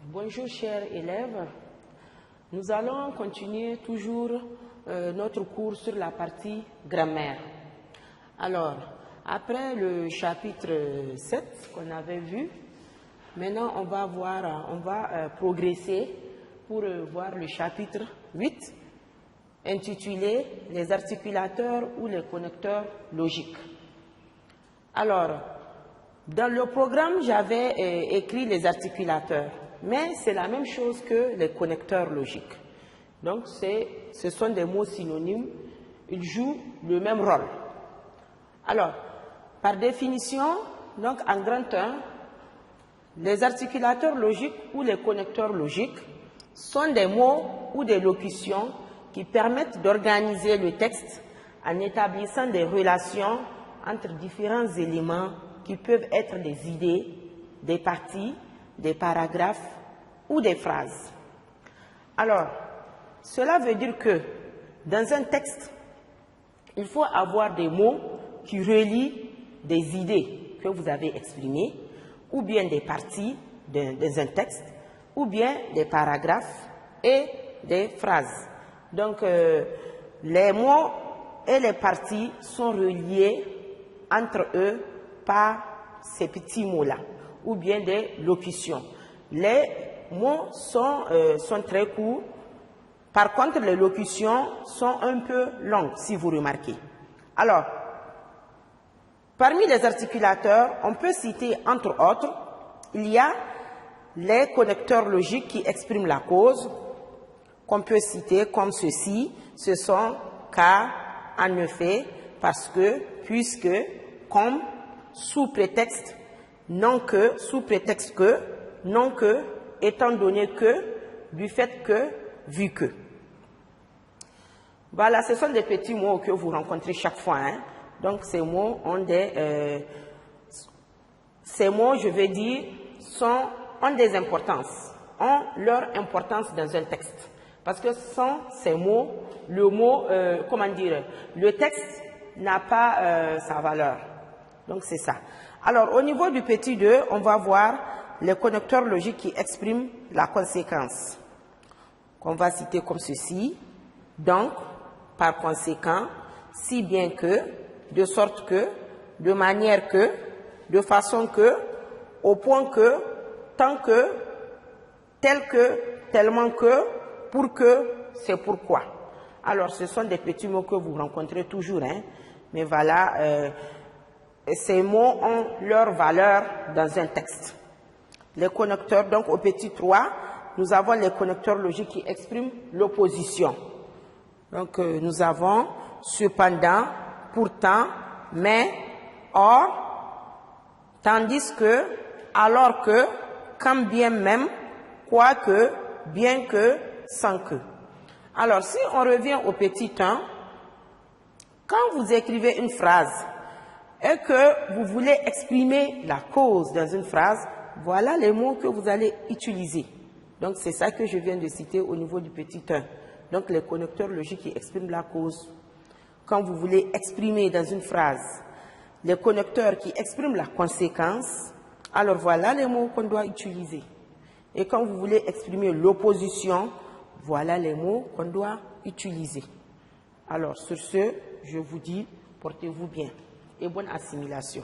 Bonjour chers élèves, nous allons continuer toujours notre cours sur la partie grammaire. Alors, après le chapitre 7 qu'on avait vu, maintenant on va progresser pour voir le chapitre 8 intitulé « Les articulateurs ou les connecteurs logiques ». Alors, dans le programme, j'avais écrit les articulateurs, mais c'est la même chose que les connecteurs logiques. Donc, ce sont des mots synonymes, ils jouent le même rôle. Alors, par définition, donc en grand 1, les articulateurs logiques ou les connecteurs logiques sont des mots ou des locutions qui permettent d'organiser le texte en établissant des relations entre différents éléments qui peuvent être des idées, des parties, des paragraphes ou des phrases. Alors, cela veut dire que dans un texte, il faut avoir des mots qui relient des idées que vous avez exprimées, ou bien des parties dans un texte, ou bien des paragraphes et des phrases. Donc, les mots et les parties sont reliés entre eux par ces petits mots-là, ou bien des locutions. Les mots sont très courts, par contre les locutions sont un peu longues, si vous remarquez. Alors, parmi les articulateurs, on peut citer entre autres, il y a les connecteurs logiques qui expriment la cause, qu'on peut citer comme ceci, ce sont car, en effet, parce que, puisque, comme, sous prétexte, non que, sous prétexte que, non que, étant donné que, du fait que, vu que. Voilà, ce sont des petits mots que vous rencontrez chaque fois. Hein. Donc, ces mots ont je veux dire, ont des importances, ont leur importance dans un texte. Parce que sans ces mots, le texte n'a pas sa valeur. Donc, c'est ça. Alors, au niveau du petit 2, on va voir les connecteurs logiques qui expriment la conséquence. Qu'on va citer comme ceci. Donc, par conséquent, si bien que, de sorte que, de manière que, de façon que, au point que, tant que, tel que, tellement que, pour que, c'est pourquoi. Alors, ce sont des petits mots que vous rencontrez toujours, hein, mais voilà, ces mots ont leur valeur dans un texte. Les connecteurs, donc au petit 3, nous avons les connecteurs logiques qui expriment l'opposition. Donc, nous avons cependant, pourtant, mais, or, tandis que, alors que, quand bien même, quoique, bien que, sans que. Alors, si on revient au petit 1, quand vous écrivez une phrase et que vous voulez exprimer la cause dans une phrase, voilà les mots que vous allez utiliser. Donc, c'est ça que je viens de citer au niveau du petit 1. Donc, les connecteurs logiques qui expriment la cause. Quand vous voulez exprimer dans une phrase les connecteurs qui expriment la conséquence, alors voilà les mots qu'on doit utiliser. Et quand vous voulez exprimer l'opposition, voilà les mots qu'on doit utiliser. Alors, sur ce, je vous dis, portez-vous bien et bonne assimilation.